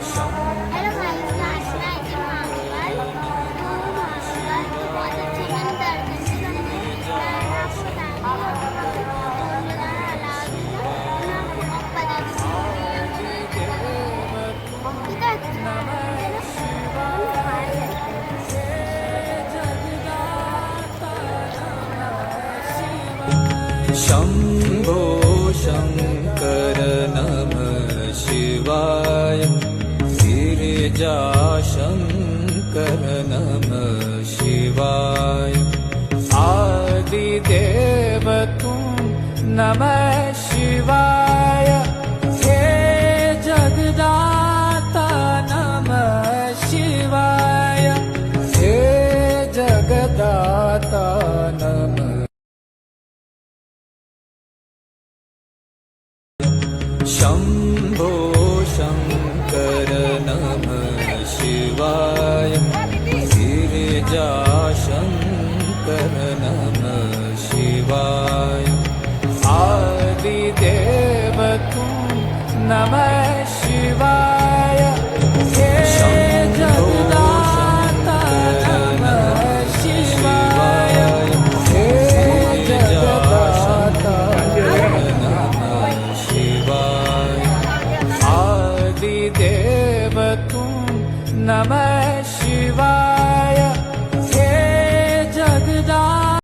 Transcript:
Hello guys, last night in Mangal, तो बहुत अच्छे मंदिर थे हमने मैं आपको बताऊंगी तो मेरा हालात मैं आपको अब बता दूंगी कितना अच्छा है शम्भो शङ्कर नमः शिवाय गिरिजा शङ्कर नमः शिवाय आदिदेव तुम नमः शिवाय हे जगदाता नमः शिवाय हे जगदाता नमः शम्भो शङ्कर नमः शिवाय गिरिजा शङ्कर नमः शिवाय आदिदेव तुम नमः शिवाय हे जगदाता नमः शिवाय हे जगदाता नमः शिवाय आदिदेव तुम नमः